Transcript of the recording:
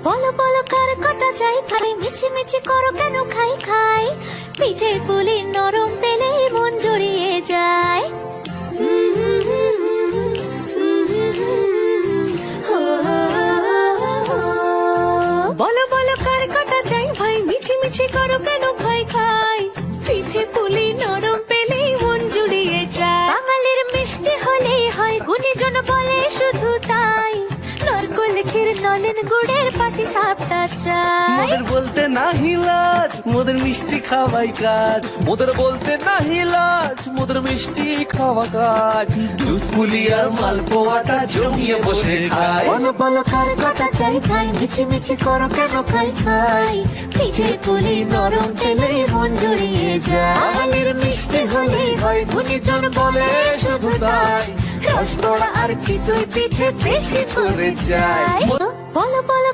বলো বলো কার কটা চাই খাই, মিছি মিছি করো কেন খাই খাই, পিঠে পুলি নরম তেলে মন জড়িয়ে যায়। বলো বলো কার কটা চাই ভাই, মিছি মিছি করো কেন খাই খাই, পিঠে পুলি নরম পেলেই মন জুড়িয়ে যায়। বাঙালির মিষ্টি হলেই হয়, গুণীজন বলে শুধু তাই, নরকোল ক্ষীর নলেন গুড়ের পাটি সাপটা চাই। মোদের বলতে নাহি লাজ, মোদের মিষ্টি খাওয়াই কাজ। মোদের বলতে নাহি লাজ, মোদের মিষ্টি খাওয়া কাজ। দুধ পুলি আর মালপোয়াটা জমিয়ে বসে খায়। বলো বলো কার কটা চাই খাই, মিছি মিছি করো কেন খাই খাই, পিঠে পুলি নরম তেলে মন জড়িয়ে যায়। বাঙালির মিষ্টি হলেই হয়, গুণীজন বলে শুধু তাই, রসগোল্লা আর চিতই পিঠে বেশি করে যায়। বলো বলো